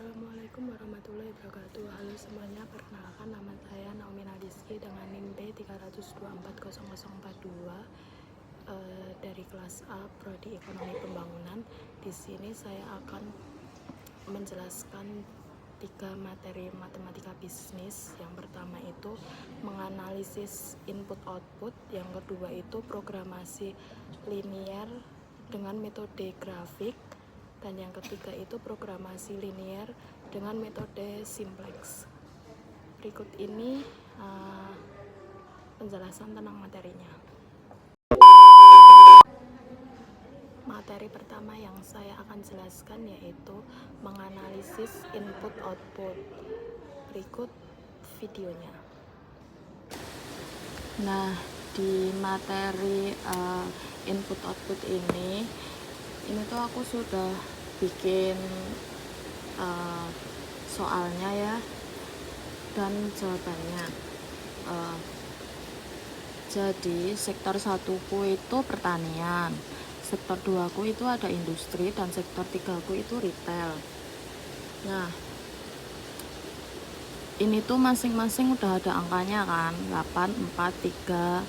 Assalamualaikum warahmatullahi wabarakatuh. Halo semuanya, perkenalkan nama saya Naomi Nadiski dengan NIM B3240042 dari kelas A Prodi Ekonomi Pembangunan. Di sini saya akan menjelaskan 3 materi matematika bisnis. Yang pertama itu menganalisis input output, yang kedua itu programasi linier dengan metode grafik, dan yang ketiga itu programasi linier dengan metode simplex. Berikut ini penjelasan tentang materinya. Materi pertama yang saya akan jelaskan yaitu menganalisis input output. Berikut videonya. Nah, di materi input output ini tuh aku sudah bikin soalnya ya, dan jawabannya. Jadi sektor 1ku itu pertanian, sektor 2ku itu ada industri, dan sektor 3ku itu retail. Nah, ini tuh masing-masing udah ada angkanya kan, 8, 4, 3,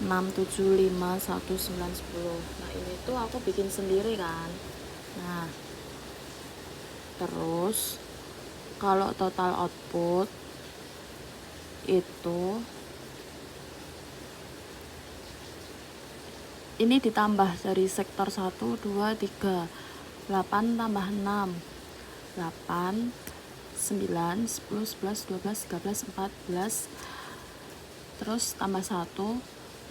6, 7, 5, 1, 9, 10. Nah, ini tuh aku bikin sendiri kan. Nah, terus kalau total output itu ini ditambah dari sektor 1, 2, 3, 8 tambah 6, 8, 9, 10, 11, 12, 13, 14, terus tambah 1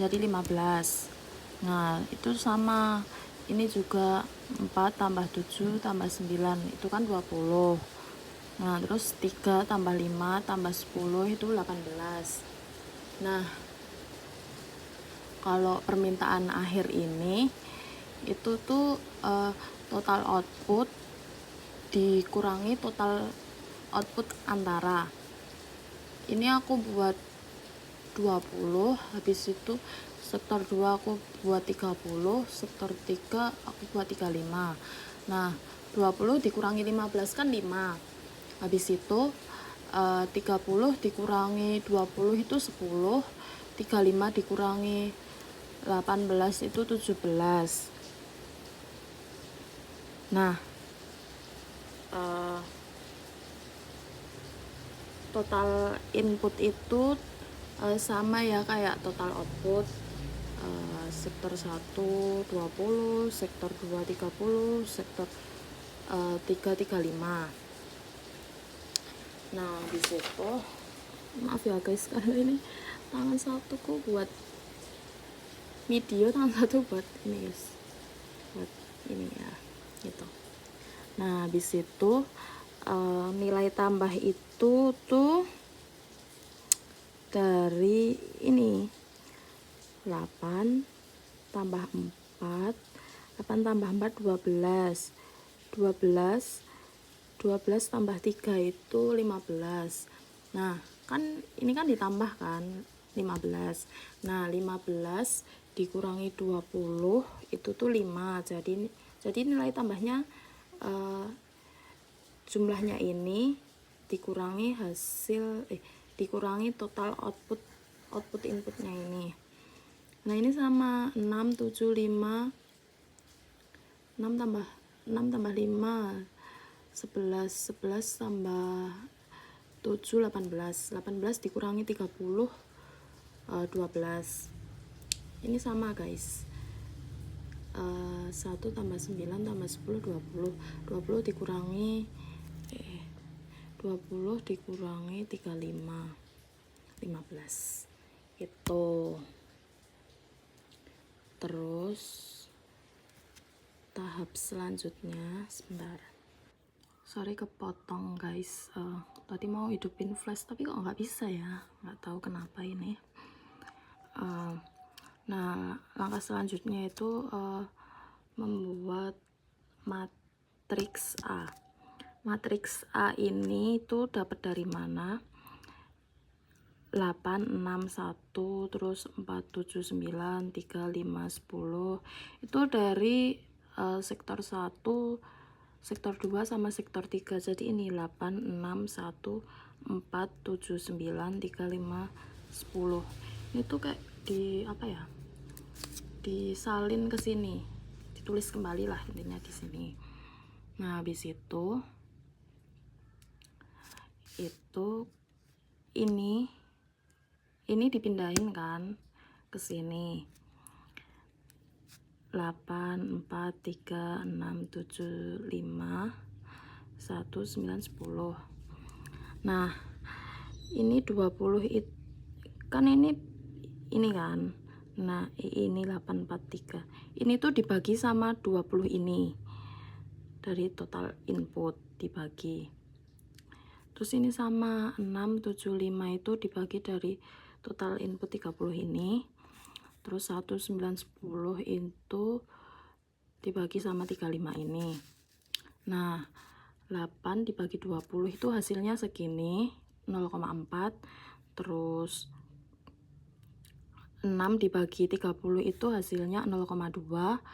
jadi 15. Nah, itu sama, ini juga 4 tambah 7 tambah 9 itu kan 20. Nah, terus 3 tambah 5 tambah 10 itu 18. Nah, kalau permintaan akhir ini itu tuh total output dikurangi total output antara. Ini aku buat 20, habis itu sektor 2 aku buat 30, sektor 3 aku buat 35. Nah, 20 dikurangi 15 kan 5. Habis itu 30 dikurangi 20 itu 10, 35 dikurangi 18 itu 17. Nah, total input itu sama ya kayak total output. Sektor 1 20, sektor 2 30, sektor 3 35. Nah, di situ maaf ya guys, karena ini tangan satuku buat video, tangan satu buat ini guys, buat ini ya gitu. Nah, di situ nilai tambah itu tuh dari ini 8 tambah 4, 8 tambah 4 12, 12 tambah 3 itu 15. Nah, kan ini kan ditambah kan 15. Nah, 15 dikurangi 20 itu tuh 5. Jadi nilai tambahnya jumlahnya ini dikurangi dikurangi total output inputnya ini. Nah, ini sama 6 7 5, 6 tambah 5 11 tambah 7 18 dikurangi 30 12. Ini sama guys, 1 tambah 9 tambah 10 20 dikurangi 20 dikurangi 35 15 itu. Terus tahap selanjutnya, sebentar, sorry kepotong guys, tadi mau hidupin flash tapi kok nggak bisa ya, nggak tahu kenapa ini. Nah, langkah selanjutnya itu membuat matriks A. Matriks A ini tuh dapat dari mana? 8 6 1 terus 4 7 9 3 5 10 itu dari sektor 1 sektor 2 sama sektor 3. Jadi ini 8, 6, 1, 4, 7, 9, 3, 5, 10. Ini tuh kayak di apa ya? Disalin ke sini. Ditulis kembali lah intinya di sini. Nah, habis itu ini dipindahin kan ke sini. 8, 4, 3, 6, 7, 5, 1, 9, 10. Nah, ini 20 kan ini kan. Nah, ini 8, 4, 3. Ini tuh dibagi sama 20 ini. Dari total input dibagi. Terus ini sama 6, 7, 5 itu dibagi dari total input 30 ini. Terus 1, 9, 10 itu dibagi sama 35 ini. Nah, 8 dibagi 20 itu hasilnya segini, 0,4. Terus 6 dibagi 30 itu hasilnya 0,2.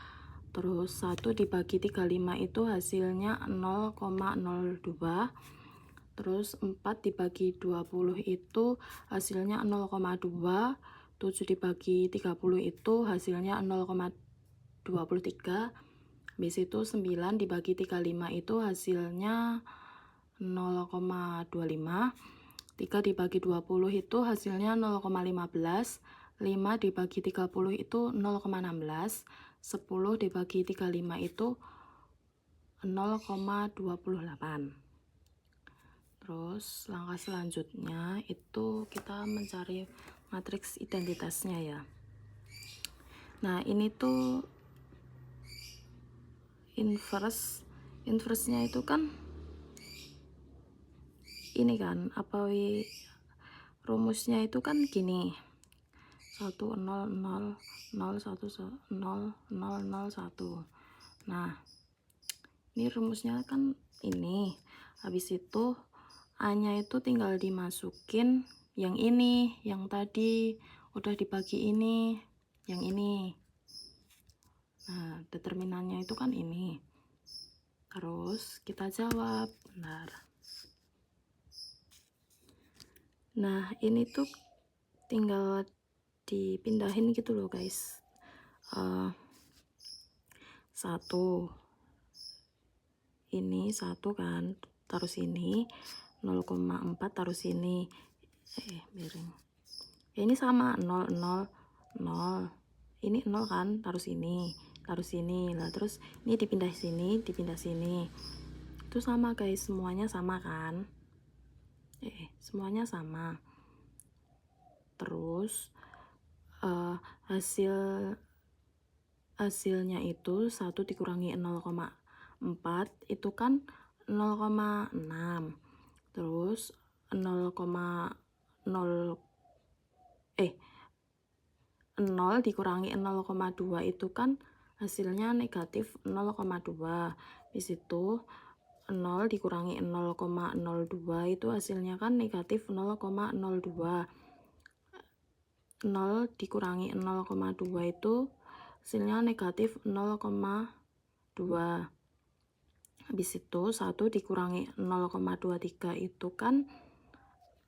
Terus 1 dibagi 35 itu hasilnya 0,02. Terus 4 dibagi 20 itu hasilnya 0,2. 7 dibagi 30 itu hasilnya 0,23. Habis itu 9 dibagi 35 itu hasilnya 0,25. 3 dibagi 20 itu hasilnya 0,15. 5 dibagi 30 itu 0,16. 10 dibagi 35 itu 0,28. Terus langkah selanjutnya itu kita mencari matriks identitasnya ya. Nah, ini tuh inverse-nya itu kan ini kan rumusnya itu kan gini. 1 0 0 0 1 0 0 0 1. Nah, ini rumusnya kan ini. Habis itu A-nya itu tinggal dimasukin yang ini, yang tadi udah dibagi ini, yang ini. Nah, determinannya itu kan ini. Terus kita jawab, benar. Nah, ini tuh tinggal dipindahin gitu loh guys. 1 ini 1 kan, taruh sini. 0,4 taruh sini. Miring. Ya, ini sama 0 0 0. Ini 0 kan, taruh sini. Nah, terus ini dipindah sini, Itu sama guys, semuanya sama kan? Semuanya sama. Terus hasilnya itu 1 dikurangi 0,4 itu kan 0,6. Terus 0 dikurangi 0,2 itu kan hasilnya negatif 0,2. Di situ 0 dikurangi 0,02 itu hasilnya kan negatif 0,02. 0 dikurangi 0,2 itu hasilnya negatif 0,2. Habis itu 1 dikurangi 0,23 itu kan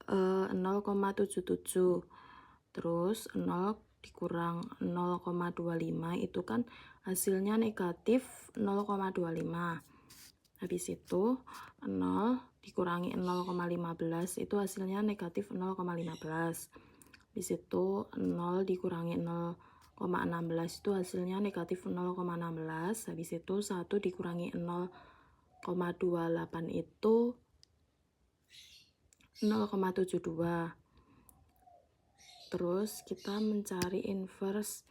0,77. Terus 0 dikurang 0,25 itu kan hasilnya negatif 0,25. Habis itu 0 dikurangi 0,15 itu hasilnya negatif 0,15. Habis itu 0 dikurangi 0,16 itu hasilnya negatif 0,16. Habis itu 1 dikurangi 0,28 itu 0,72. Terus kita mencari inverse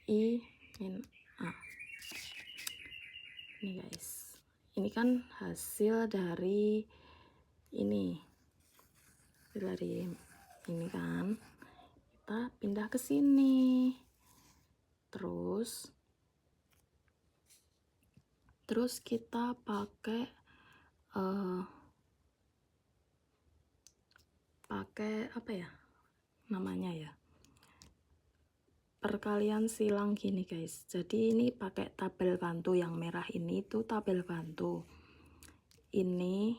I min A. Ini guys, ini kan hasil dari ini kan, kita pindah ke sini. Terus kita pakai apa ya namanya ya, perkalian silang gini guys. Jadi ini pakai tabel bantu, yang merah ini tuh tabel bantu. Ini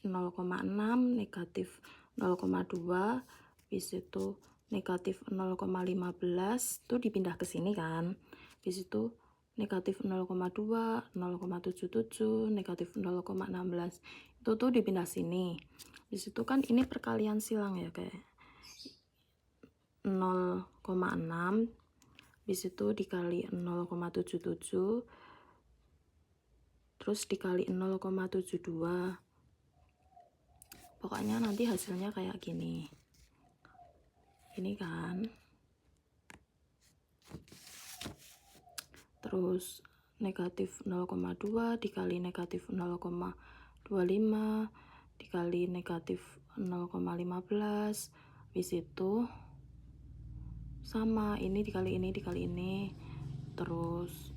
0,6 negatif 0,2, habis itu negatif 0,15 tuh dipindah ke sini kan. Habis itu negatif 0,2, 0,77, negatif 0,16 itu tuh dipindah sini. Di situ kan ini perkalian silang ya kayak 0,6 habis itu dikali 0,77 terus dikali 0,72. Pokoknya nanti hasilnya kayak gini. Ini kan. Terus negatif 0,2 dikali negatif 0,25 dikali negatif 0,15. Habis itu sama, ini dikali ini dikali ini, terus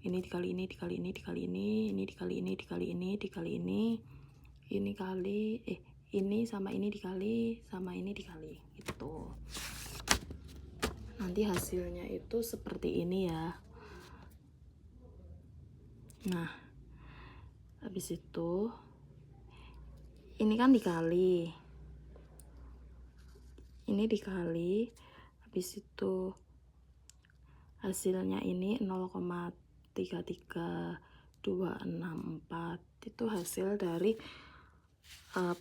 ini dikali ini dikali ini dikali ini dikali ini dikali ini dikali ini kali ini sama ini dikali sama ini dikali gitu. Nanti hasilnya itu seperti ini ya. Nah, habis itu ini kan dikali, ini dikali, habis itu hasilnya ini 0,33264. Itu hasil dari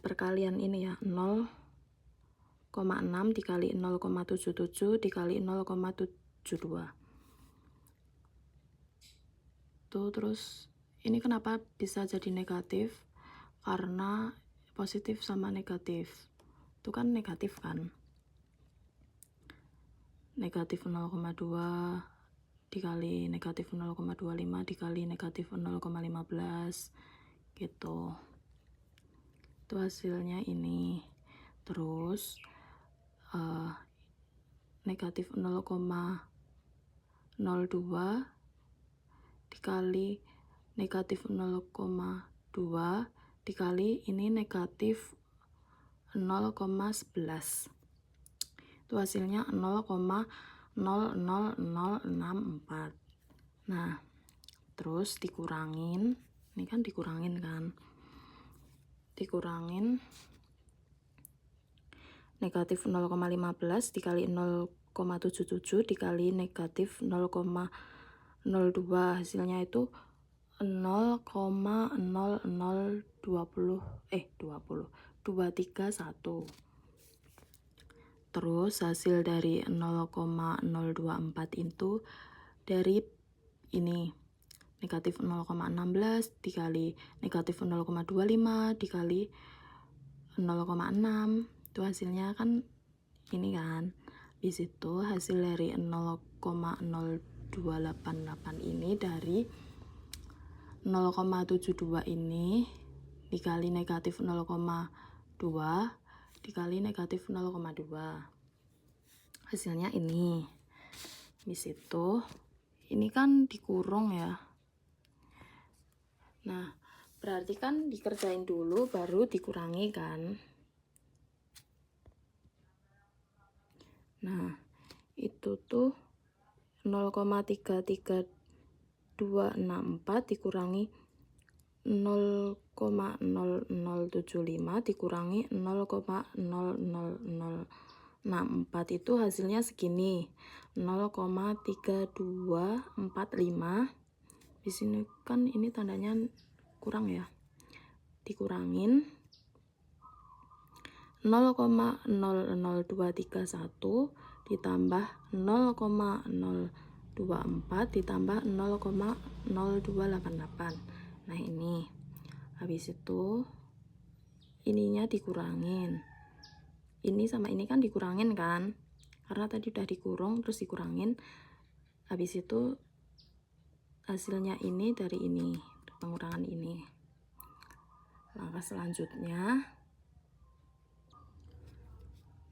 perkalian ini ya, 0,6 dikali 0,77 dikali 0,72. Tuh, terus ini kenapa bisa jadi negatif? Karena positif sama negatif itu kan negatif kan. Negatif 0,2 dikali negatif 0,25 dikali negatif 0,15 gitu. Itu hasilnya ini. Terus negatif 0,02 dikali negatif 0,2 dikali ini negatif 0,11. Itu hasilnya 0,00064. Nah, terus dikurangin, ini kan dikurangin kan, dikurangin negatif 0,15 dikali 0,77 dikali negatif 0,02, hasilnya itu 231. Terus hasil dari 0,024 itu dari ini negatif 0,16 dikali negatif 0,25 dikali 0,6, itu hasilnya kan ini kan. Di situ hasil dari 0,0288 ini dari 0,72 ini dikali negatif 0,2 dikali negatif 0,2, hasilnya ini. Di situ ini kan dikurung ya. Nah, berarti kan dikerjain dulu baru dikurangi kan. Nah, itu tuh 0,33264 dikurangi 0,0075 dikurangi 0,00064 itu hasilnya segini, 0,3245. Di sini kan ini tandanya kurang ya, dikurangin 0,00231 ditambah 0,024 ditambah 0,0288. Nah, ini habis itu ininya dikurangin, ini sama ini kan dikurangin kan, karena tadi udah dikurung terus dikurangin. Habis itu hasilnya ini dari ini, pengurangan ini. Langkah selanjutnya,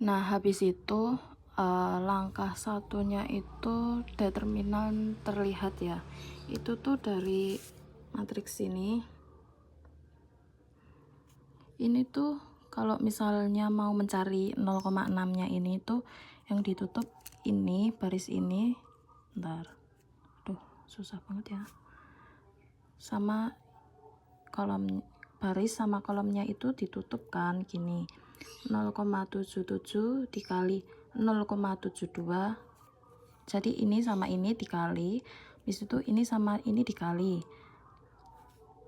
nah habis itu langkah satunya itu determinan terlihat ya, itu tuh dari matriks ini tuh kalau misalnya mau mencari 0,6 nya ini tuh yang ditutup ini, baris ini, bentar, aduh susah banget ya, sama kolom baris sama kolomnya itu ditutup kan gini, 0,77 dikali 0,72, jadi ini sama ini dikali, habis itu ini sama ini dikali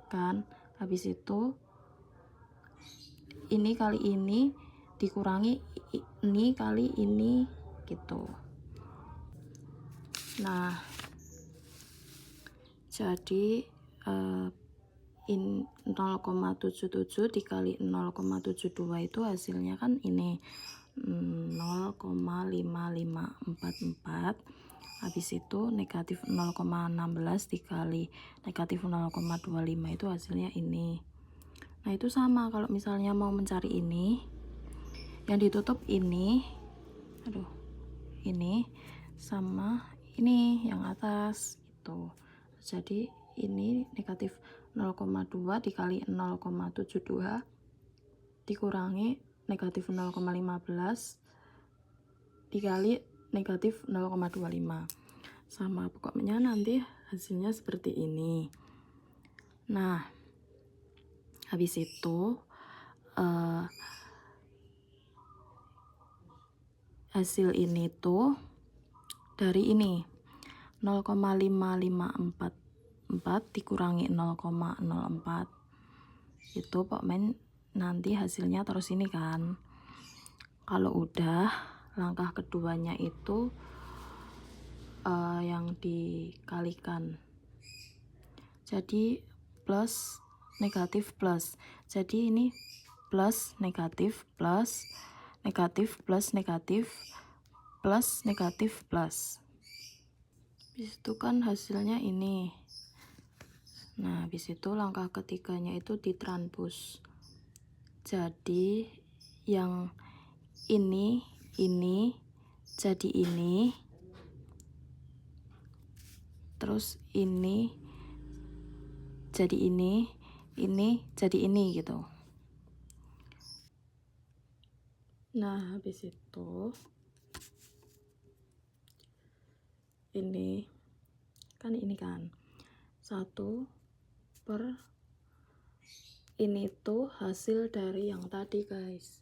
kan, habis itu ini kali ini dikurangi ini kali ini gitu. Nah jadi 0,77 dikali 0,72 itu hasilnya kan ini 0,5544, habis itu negatif 0,16 dikali negatif 0,25 itu hasilnya ini. Nah itu sama kalau misalnya mau mencari ini, yang ditutup ini, aduh, ini sama ini yang atas itu. Jadi ini negatif 0,2 dikali 0,72 dikurangi negatif 0,15 dikali negatif 0,25, sama pokoknya nanti hasilnya seperti ini. Nah habis itu hasil ini tuh dari ini 0,5544 dikurangi 0,04 itu pokoknya nanti hasilnya terus ini kan. Kalau udah langkah keduanya itu yang dikalikan, jadi plus negatif plus, jadi ini plus negatif plus negatif plus negatif plus negatif plus, habis itu kan hasilnya ini. Nah habis itu langkah ketiganya itu ditranspus, jadi yang ini jadi ini, terus ini jadi ini jadi ini gitu. Nah habis itu ini kan 1 per ini tuh hasil dari yang tadi guys,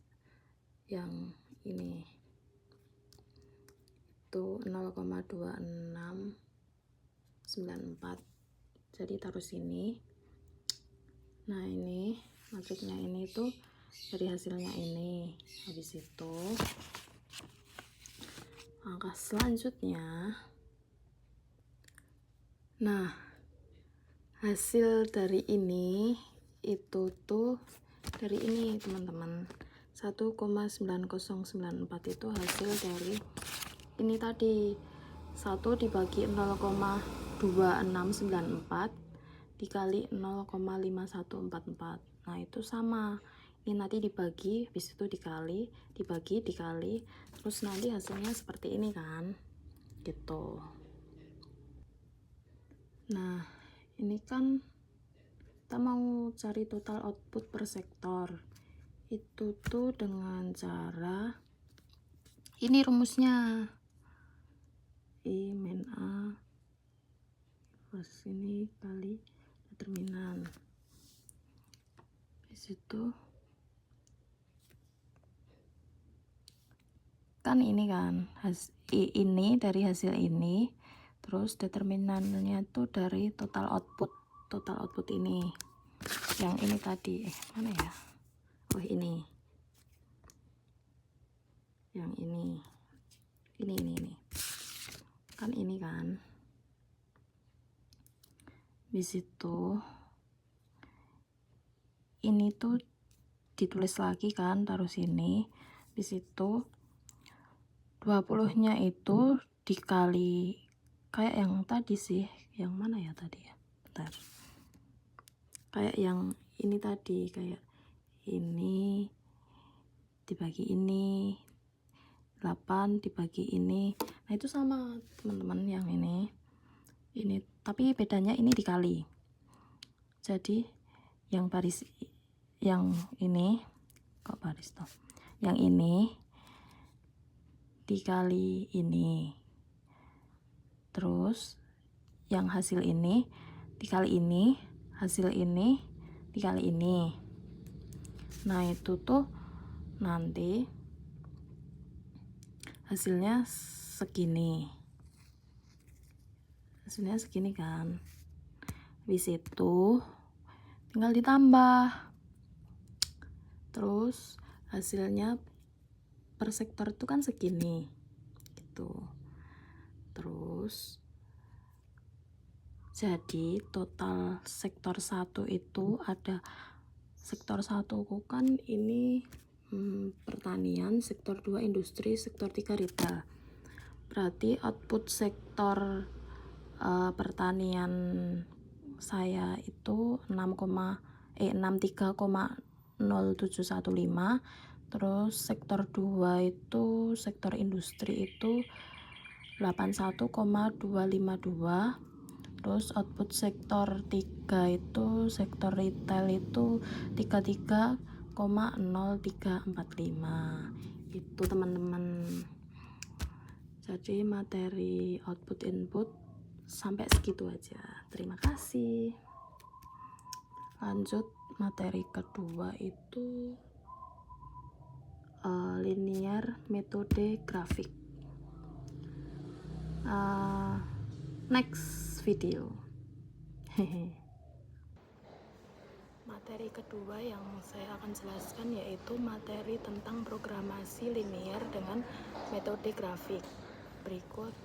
yang ini itu 0,2694, jadi taruh sini. Nah ini maksudnya ini tuh dari hasilnya ini. Habis itu langkah selanjutnya, nah hasil dari ini itu tuh dari ini teman-teman, 1,9094 itu hasil dari ini tadi, 1 dibagi 0,2694 dikali 0,5144. Nah itu sama, ini nanti dibagi, habis itu dikali, dibagi, dikali, terus nanti hasilnya seperti ini kan gitu. Nah ini kan kita mau cari total output per sektor, itu tuh dengan cara ini rumusnya, I min A plus ini kali determinan. Di situ kan ini kan ini dari hasil ini, terus determinannya tuh dari total output ini, yang ini tadi mana ya, oh ini, yang ini kan ini kan. Di situ ini tuh ditulis lagi kan, taruh sini. Di situ 20-nya itu dikali kayak yang tadi sih, yang mana ya tadi ya, bentar, kayak yang ini tadi, kayak ini dibagi ini 8 dibagi ini. Nah itu sama teman-teman, yang ini tapi bedanya ini dikali, jadi yang baris yang ini kok baris toh, yang ini dikali ini, terus yang hasil ini dikali ini, hasil ini dikali ini. Nah itu tuh nanti hasilnya segini, kan. Habis itu tinggal ditambah, terus hasilnya per sektor itu kan segini gitu. Terus jadi total sektor 1 itu ada, sektor 1 kan ini pertanian, sektor 2 industri, sektor 3 retail. Berarti output sektor pertanian saya itu 63,0715. Terus sektor 2 itu, sektor industri itu 81,252. Terus output sektor 3 itu, sektor retail itu 33,0345. Itu teman-teman. Jadi materi output input sampai segitu aja. Terima kasih. Lanjut materi kedua itu linear metode grafik. Next video. Materi kedua yang saya akan jelaskan yaitu materi tentang programasi linear dengan metode grafik. Berikut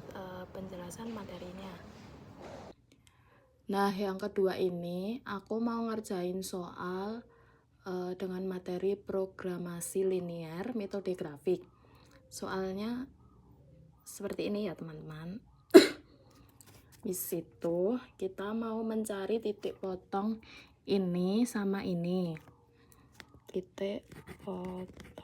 penjelasan materinya. Nah, yang kedua ini aku mau ngerjain soal dengan materi programasi linear metode grafik. Soalnya seperti ini ya teman-teman. Di situ kita mau mencari titik potong ini sama ini. Titik potong.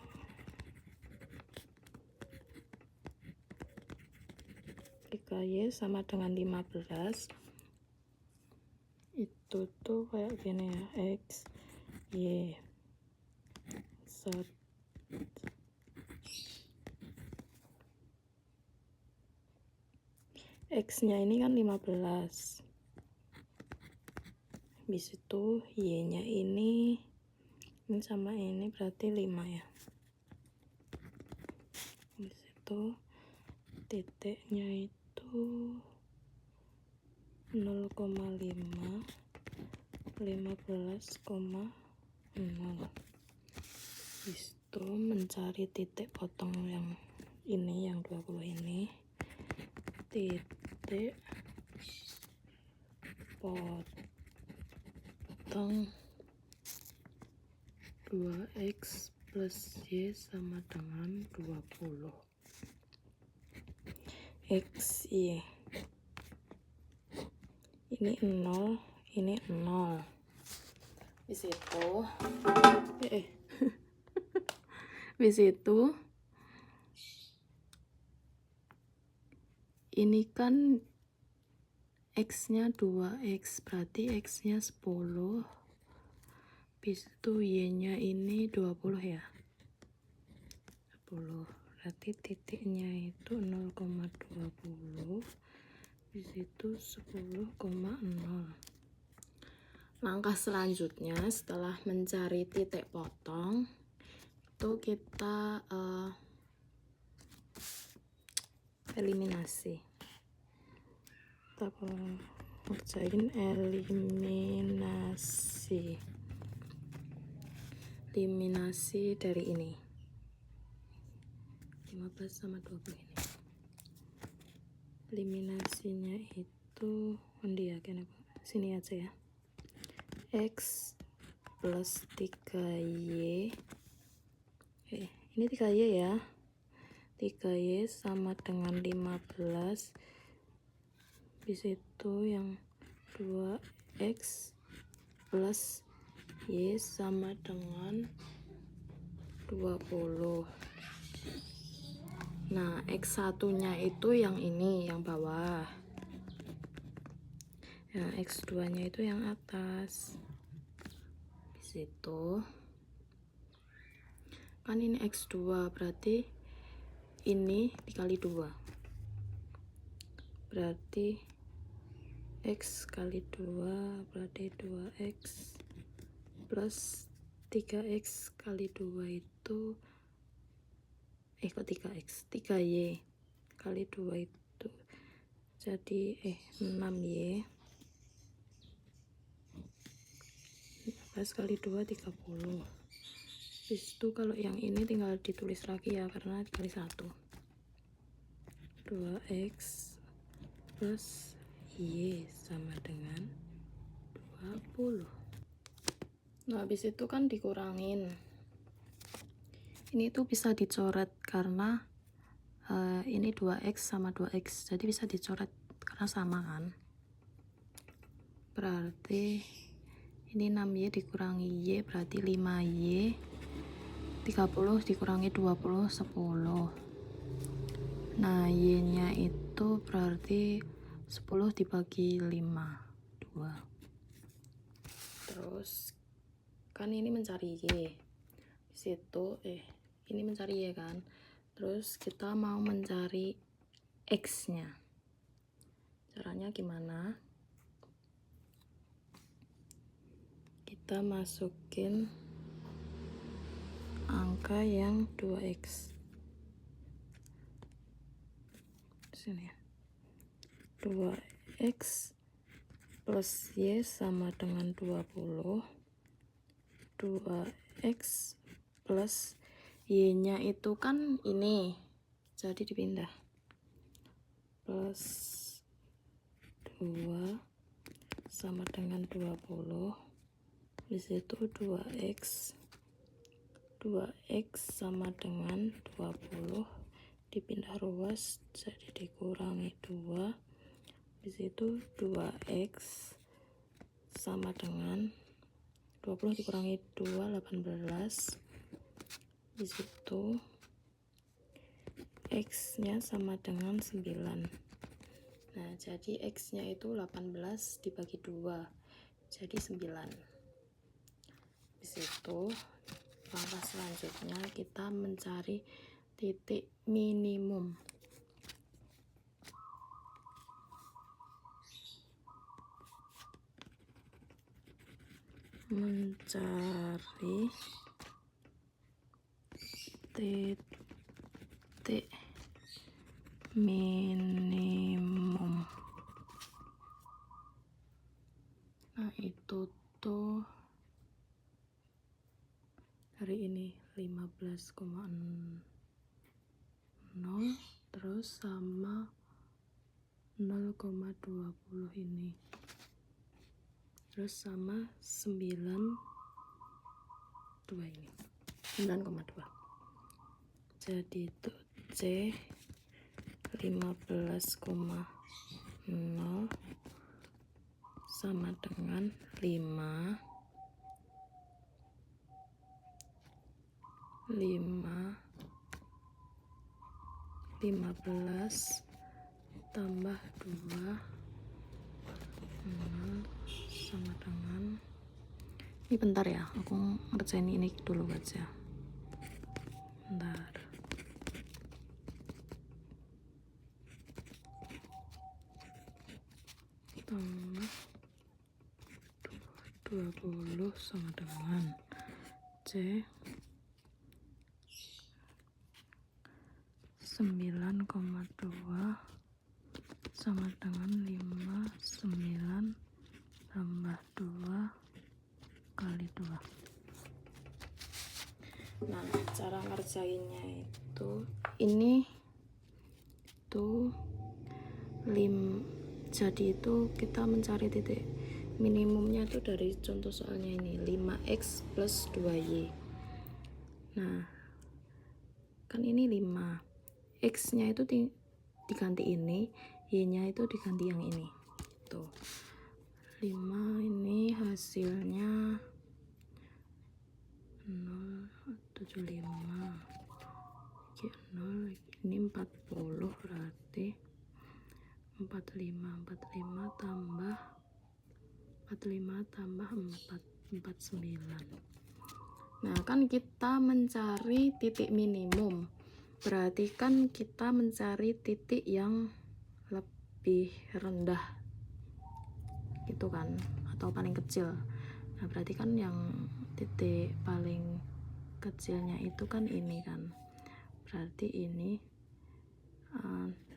Y sama dengan 15. Itu tuh kayak gini ya, X, Y. X-nya ini kan 15. Habis itu Y-nya ini sama ini berarti 5 ya. Habis itu titiknya itu 0,5, 15,0. Habis itu mencari titik potong yang ini, yang 20 ini. Titik potong 2x plus y sama dengan 20. X, y. Ini 0, ini 0. Di situ di situ ini kan X-nya 2x, berarti X-nya 10. Habis itu Y-nya ini 20 ya. 10. Berarti titiknya itu 0,20. Di situ 10,0. Langkah selanjutnya setelah mencari titik potong itu kita eliminasi. Kita kerjain eliminasi dari ini 15 sama 20 ini. Eliminasinya itu sini aja ya. X plus 3y, ini 3y ya, 3y sama dengan 15. Di situ yang 2x plus y sama dengan 20. Nah, X1 nya itu yang ini, yang bawah. Nah, X2 nya itu yang atas. Di situ kan ini X2, berarti ini dikali 2, berarti X kali 2 berarti 2X plus 3X kali 2 itu kok 3X, 3Y kali 2 itu jadi 6Y, 15 kali 2 30. Habis itu kalau yang ini tinggal ditulis lagi ya, karena dikali 1. 2X plus Y sama dengan 20. Nah habis itu kan dikurangin, ini tuh bisa dicoret karena ini 2X sama 2X, jadi bisa dicoret karena sama kan. Berarti ini 6Y dikurangi Y berarti 5Y, 30 dikurangi 20 10. Nah Y nya itu berarti 10 dibagi 5 2. Terus kan ini mencari Y, disitu ini mencari Y kan, terus kita mau mencari X nya. Caranya gimana? Kita masukin angka yang 2X sini, 2X plus Y sama dengan 20. 2X plus Y nya itu kan ini, jadi dipindah, plus 2 sama dengan 20. Disitu 2X sama dengan 20 dipindah ruas jadi dikurangi 2. Disitu 2X sama dengan 20 dikurangi 2 18. Disitu X nya sama dengan 9. Nah jadi X nya itu 18 dibagi 2 jadi 9. Disitu langkah selanjutnya kita mencari titik minimum. Mencari titik minimum. Nah itu tuh dari ini 15,0 terus sama 0,20 ini, terus sama 9,2 ini, 9,2. Jadi itu C 15,0 sama dengan 15 tambah 2 0 sama dengan, ini bentar ya, aku ngerjain ini dulu aja, bentar. Tambah 20 sama dengan C 9,2 sama dengan 59 tambah 2 kali 2. Nah cara ngerjainnya itu ini tuh jadi itu kita mencari titik minimumnya itu dari contoh soalnya ini 5X plus 2Y. Nah kan ini 5, X nya itu diganti ini, Y nya itu diganti yang ini tuh. 5 ini hasilnya 0,75, 0 ini 40 berarti 45 tambah 4 49. Nah kan kita mencari titik minimum, berarti kan kita mencari titik yang lebih rendah gitu kan, atau paling kecil. Nah berarti kan yang titik paling kecilnya itu kan ini kan, berarti ini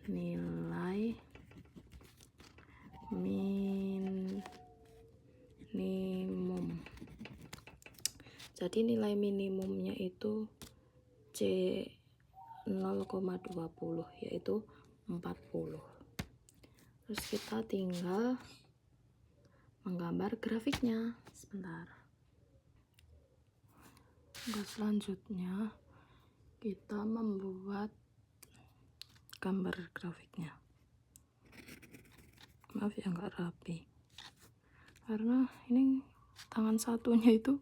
nilai minimum. Jadi nilai minimumnya itu C 0,20 yaitu 40. Terus kita tinggal menggambar grafiknya. Sebentar. Selanjutnya kita membuat gambar grafiknya. Maaf ya nggak rapi, karena ini tangan satunya itu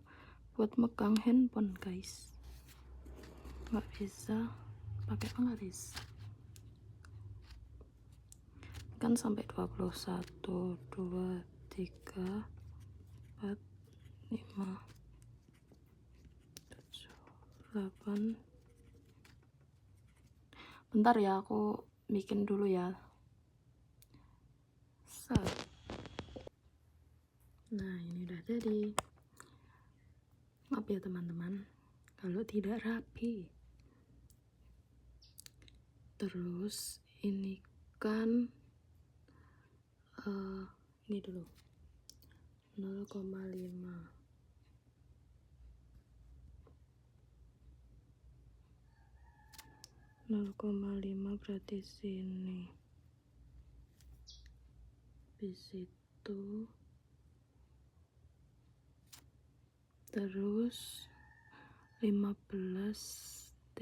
buat megang handphone guys, nggak bisa pakai penggaris kan. Sampai 21, 2, 3, 4, 5, 7, 8. Bentar ya, aku bikin dulu ya. Nah ini udah jadi. Maaf ya teman-teman kalau tidak rapi. Terus ini kan ini dulu 0,5. 0,5 berarti sini. Di situ. Terus 15.0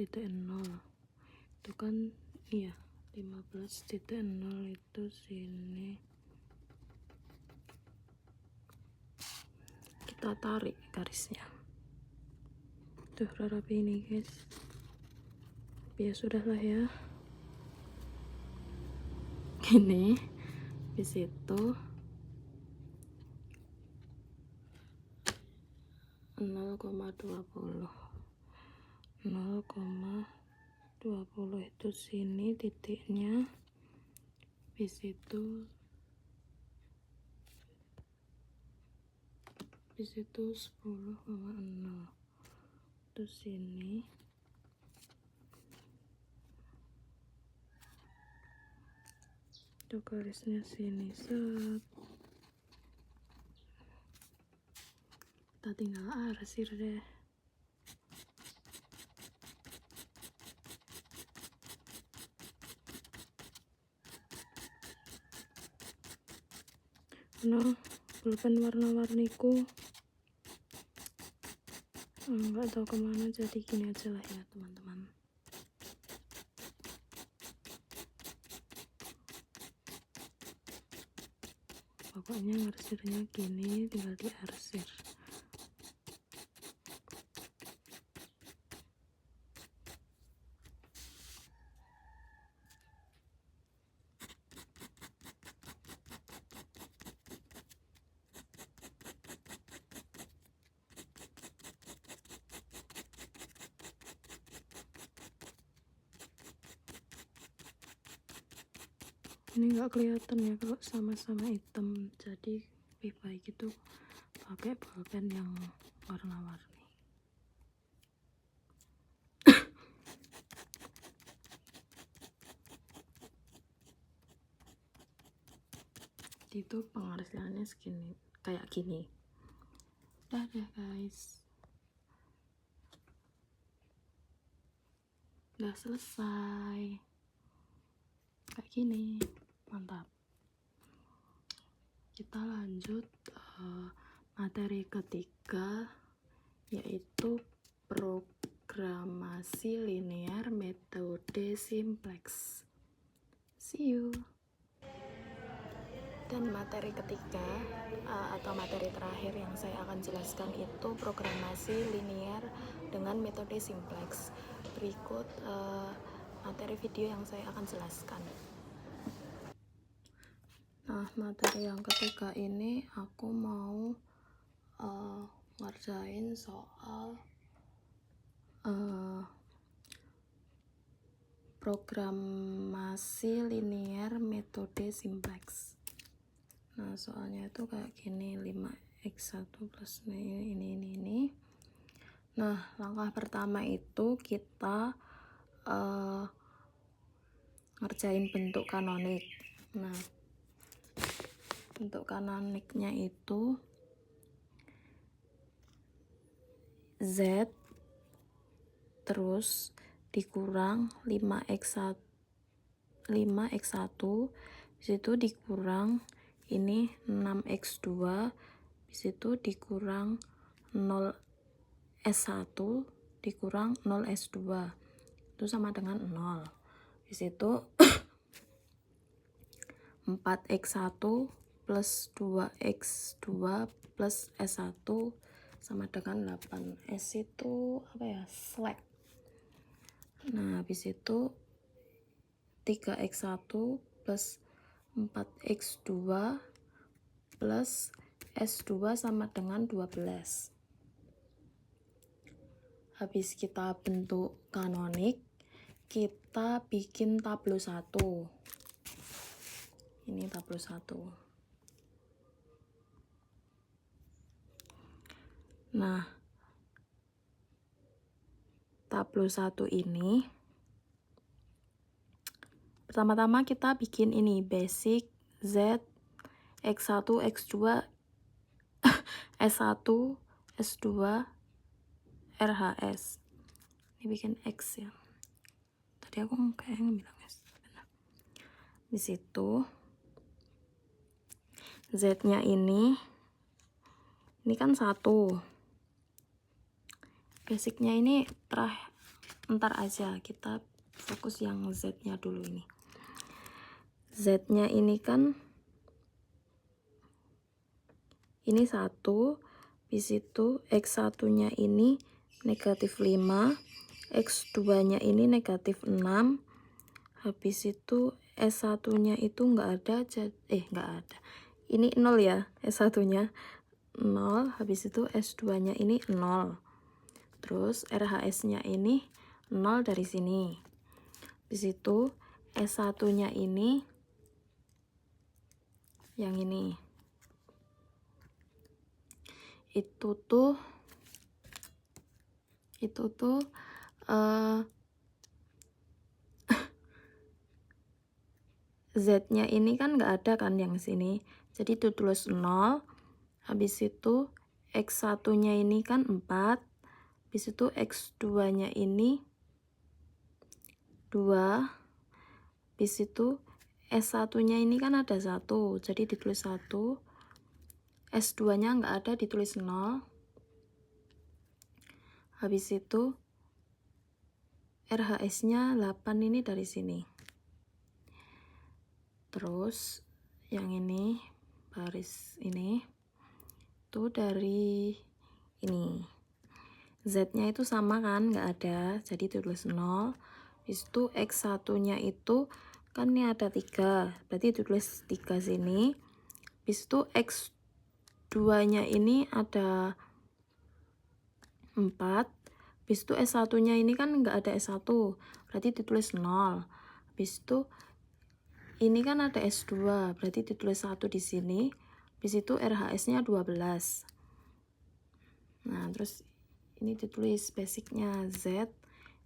itu kan, iya 15.0 itu sini. Kita tarik garisnya. Tuh rapi ini guys. Ya sudahlah ya. Gini di situ 0,20 itu sini titiknya. Di situ 10,0 itu sini. Itu garisnya sini, set. Kita tinggal arsir deh. Nah, pulpen warna-warniku nggak tahu kemana, jadi gini aja lah ya teman-teman. Pokoknya arsirnya gini, tinggal diarsir. Ini nggak kelihatan ya kalau sama-sama hitam, jadi lebih baik itu pakai pulpen yang warna-warni. Itu pengarsiannya segini, kayak gini. Udah deh guys, udah selesai kayak gini, mantap. Kita lanjut materi ketiga, yaitu programasi linear metode simplex. See you. Dan materi ketiga atau materi terakhir yang saya akan jelaskan itu programasi linear dengan metode simplex. Berikut materi video yang saya akan jelaskan. Nah, materi yang ketiga ini aku mau ngerjain soal programasi linear metode simplex. Nah, soalnya itu kayak gini, 5x1 plus ini. Nah, langkah pertama itu kita ngerjain bentuk kanonik. Nah, bentuk kanoniknya itu Z terus dikurang 5x1 disitu dikurang ini 6x2, disitu dikurang 0s1 dikurang 0s2 itu sama dengan 0. Disitu 4x1 plus 2x2 plus s1 sama dengan 8. S itu apa ya, slack. Nah, habis itu 3x1 plus 4x2 plus s2 sama dengan 12. Habis kita bentuk kanonik, kita bikin tabel 1. Ini tabel 1. Nah, tabel 1 ini pertama-tama kita bikin ini basic Z x1 x2 s1 s2 RHS. Ini bikin X ya. Tadi aku kayaknya bilang S. Benar. Di situ Z-nya ini kan 1. Basicnya ini ntar aja, kita fokus yang Z-nya dulu ini. Z-nya ini kan ini 1, di situ X1-nya ini negatif 5, X2-nya ini negatif 6, habis itu S1-nya itu nggak ada, nggak ada. Ini 0 ya, S1-nya 0, habis itu S2-nya ini 0. Terus RHS-nya ini 0 dari sini. Di situ S1-nya ini yang ini. Itu tuh Z-nya ini kan nggak ada kan yang sini. Jadi ditulis 0. Habis itu X1-nya ini kan 4. Habis itu X2-nya ini 2. Habis itu S1-nya ini kan ada 1. Jadi ditulis 1. S2-nya nggak ada, ditulis 0. Habis itu RHS-nya 8 ini dari sini. Terus yang ini baris ini itu dari ini. Z-nya itu sama kan, nggak ada, jadi tulis 0. Habis itu X1-nya itu kan ini ada 3, berarti tulis 3 sini. Habis itu X2-nya ini ada 4. Habis itu S1-nya ini kan nggak ada S1, berarti ditulis 0. Habis itu ini kan ada S2, berarti ditulis 1 di sini. Habis itu RHS-nya 12. Nah, terus ini ditulis basicnya Z,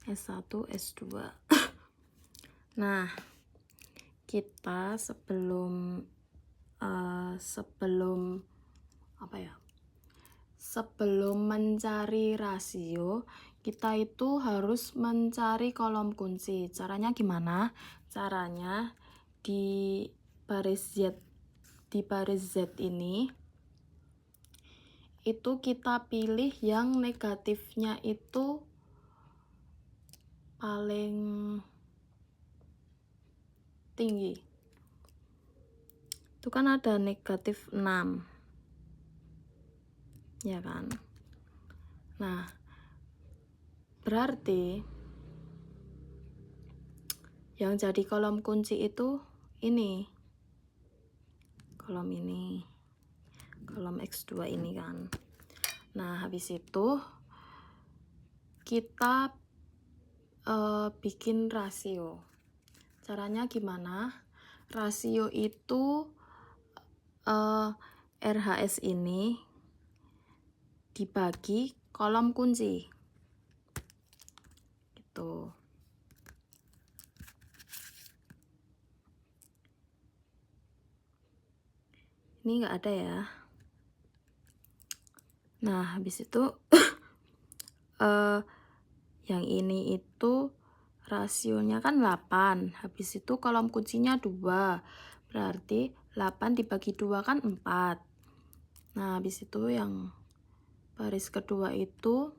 S1, S2. Nah, kita sebelum mencari rasio, kita itu harus mencari kolom kunci. Caranya gimana? Caranya di baris Z ini itu kita pilih yang negatifnya itu paling tinggi. Itu kan ada negatif 6. Ya kan? Nah, berarti yang jadi kolom kunci itu ini. Kolom ini. Kolom X2 ini kan. Nah, habis itu kita bikin rasio. Caranya gimana? Rasio itu RHS ini dibagi kolom kunci. Gitu. Ini nggak ada ya. Nah, habis itu yang ini itu rasionya kan 8. Habis itu kolom kuncinya 2. Berarti 8 dibagi 2 kan 4. Nah, habis itu yang baris kedua itu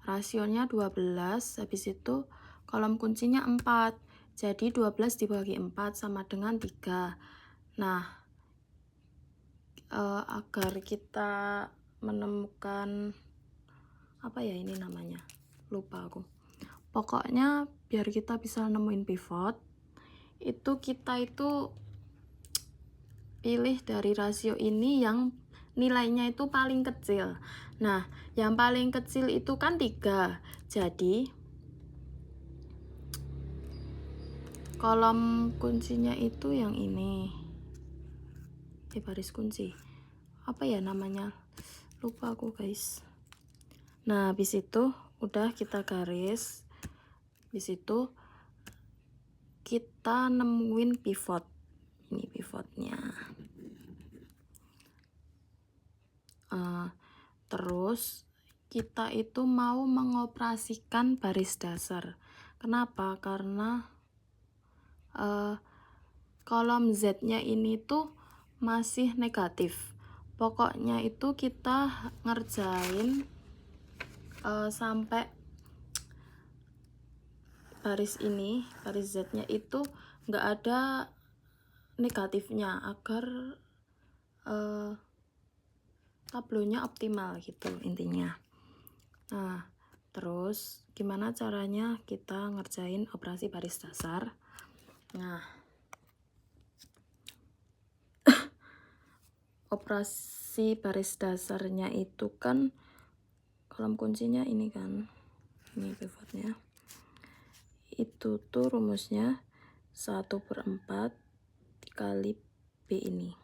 rasionya 12. Habis itu kolom kuncinya 4. Jadi 12 dibagi 4 sama dengan 3. Nah, agar kita menemukan apa ya ini namanya, lupa aku. Pokoknya biar kita bisa nemuin pivot, itu kita itu pilih dari rasio ini yang nilainya itu paling kecil. Nah, yang paling kecil itu kan 3. Jadi kolom kuncinya itu yang ini. Baris kunci. Apa ya namanya? Lupa aku, guys. Nah, habis itu udah kita garis. Habis itu kita nemuin pivot. Ini pivotnya. Terus kita itu mau mengoperasikan baris dasar. Kenapa? Karena kolom Z-nya ini tuh masih negatif. Pokoknya itu kita ngerjain sampai baris ini, baris Z-nya itu nggak ada negatifnya agar tablonya optimal gitu intinya. Nah, terus gimana caranya kita ngerjain operasi baris dasar? Nah, operasi baris dasarnya itu kan kolom kuncinya ini kan, ini pivotnya. Itu tuh rumusnya 1/4 kali B ini.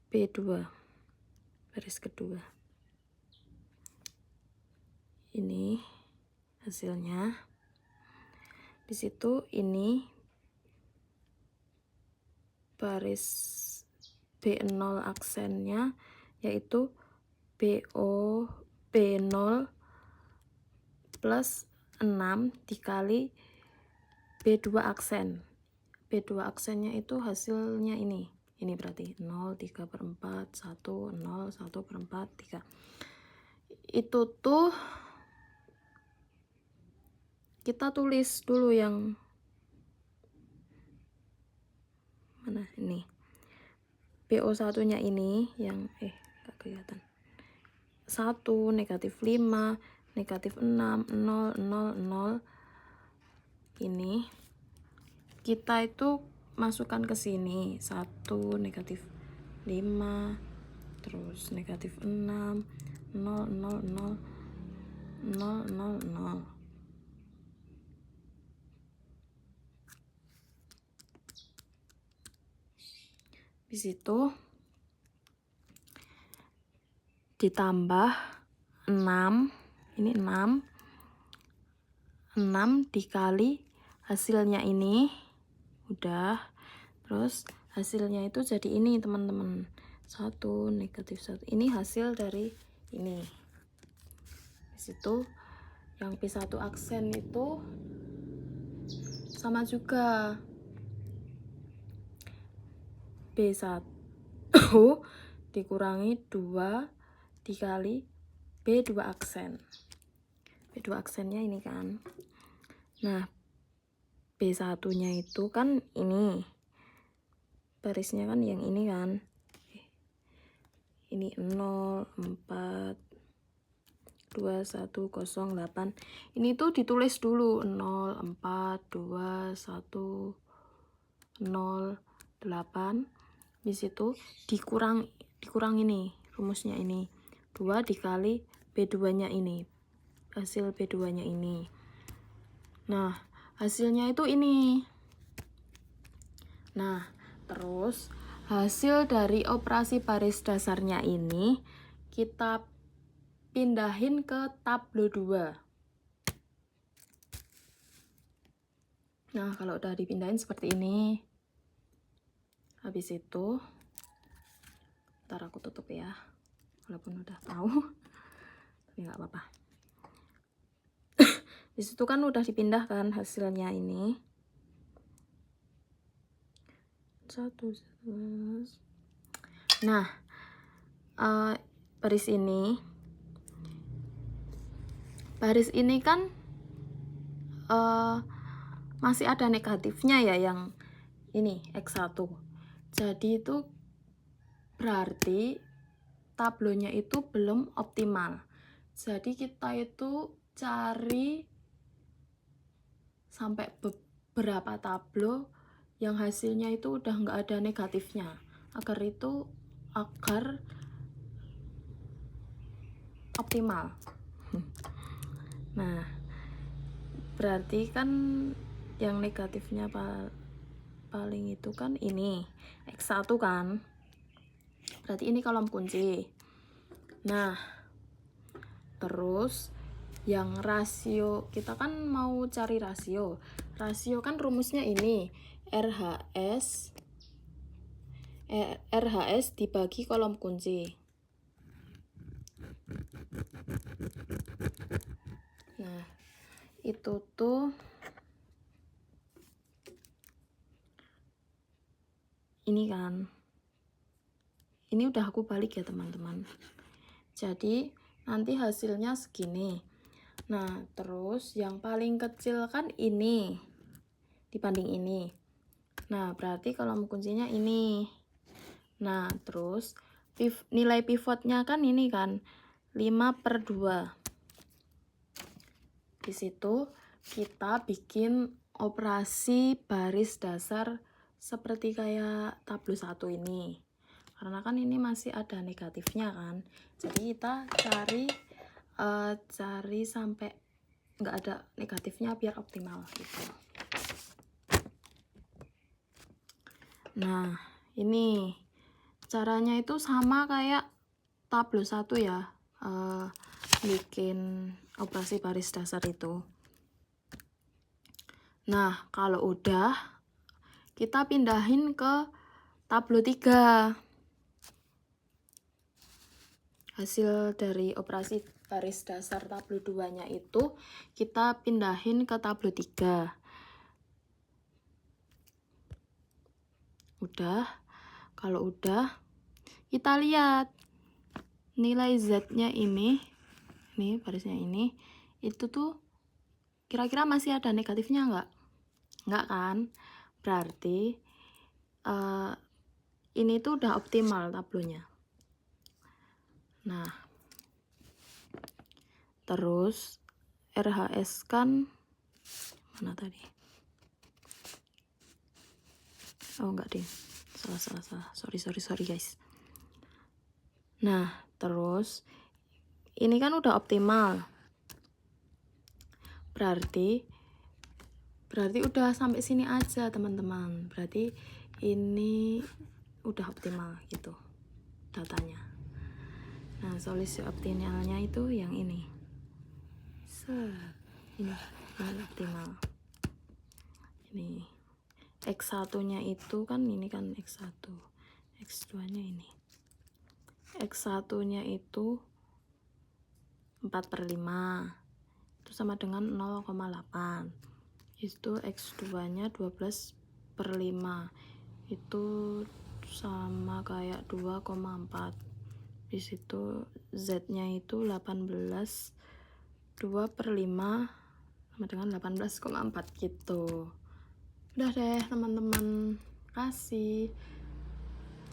B2 baris kedua. Ini hasilnya. Di situ ini baris B0 aksennya yaitu B0 plus 6 dikali B2 aksen. B2 aksennya itu hasilnya ini. Ini berarti 0, 3/4, 1, 0, 1/4, 3. Itu tuh kita tulis dulu yang mana ini. BO1-nya ini yang gak kelihatan. 1, -5, -6, 0, 0, 0. Ini kita itu masukkan ke sini 1, -5, terus -6, 0, 0, 0, 0, 0, 0. Di situ ditambah 6, ini 6 dikali hasilnya ini udah, terus hasilnya itu jadi ini teman-teman, 1, -1. Ini hasil dari ini. Di situ yang P1 aksen itu sama juga, B1 dikurangi 2 dikali B2 aksen. B2 aksennya ini kan. Nah, B1-nya itu kan ini. Barisnya kan yang ini kan. Ini 0, 4, 2, 1, 0, 8. Ini tuh ditulis dulu 0, 4, 2, 1, 0, 8. Di situ dikurang ini rumusnya ini 2 dikali B2-nya ini, hasil B2-nya ini. Nah, hasilnya itu ini. Nah, terus hasil dari operasi baris dasarnya ini kita pindahin ke tablo 2. Nah, kalau udah dipindahin seperti ini. Habis itu, ntar aku tutup ya. Walaupun udah tahu. Tapi nggak apa-apa. Di situ kan udah dipindahkan hasilnya ini. Nah, baris ini kan masih ada negatifnya ya, yang ini X1. Jadi itu berarti tablonya itu belum optimal. Jadi kita itu cari sampai beberapa tablo yang hasilnya itu udah nggak ada negatifnya, agar optimal. Nah, berarti kan yang negatifnya paling itu kan ini X1 kan, berarti ini kolom kunci. Nah, terus yang rasio, kita kan mau cari rasio kan rumusnya ini RHS dibagi kolom kunci. Nah, itu tuh ini kan, ini udah aku balik ya teman-teman. Jadi nanti hasilnya segini. Nah, terus yang paling kecil kan ini dibanding ini. Nah, berarti kolom kuncinya ini. Nah, terus nilai pivotnya kan ini kan 5/2. Di situ kita bikin operasi baris dasar seperti kayak tablo 1 ini. Karena kan ini masih ada negatifnya kan. Jadi kita cari sampai nggak ada negatifnya biar optimal gitu. Nah, ini caranya itu sama kayak tablo 1 ya, bikin operasi baris dasar itu. Nah, kalau udah, kita pindahin ke tablo 3. Hasil dari operasi baris dasar tablo 2-nya itu kita pindahin ke tablo 3. Udah, kalau udah, kita lihat nilai Z-nya ini barisnya ini, itu tuh kira-kira masih ada negatifnya nggak? Nggak kan? Berarti ini tuh udah optimal tablonya. Nah, terus RHS kan mana tadi? Oh enggak deh, salah. Sorry guys. Nah, terus ini kan udah optimal. Berarti udah sampai sini aja teman-teman. Berarti ini udah optimal gitu datanya. Nah, solusi optimalnya itu yang ini. Ini optimal. Ini X1-nya itu kan ini kan X1. X2-nya ini. X1-nya itu 4/5. Itu sama dengan 0,8. Itu X2-nya 12/5. Itu sama kayak 2,4. Di situ Z-nya itu 18, 2/5 sama dengan 18,4 gitu. Udah deh teman-teman, kasih.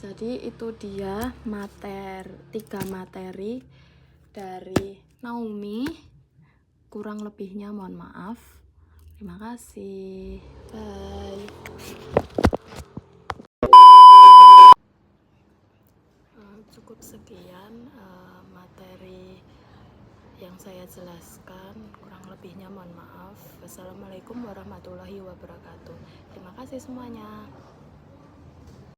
Jadi itu dia 3 materi dari Naomi. Kurang lebihnya mohon maaf. Terima kasih. Bye. Cukup sekian materi yang saya jelaskan. Kurang lebihnya mohon maaf. Wassalamualaikum warahmatullahi wabarakatuh. Terima kasih semuanya.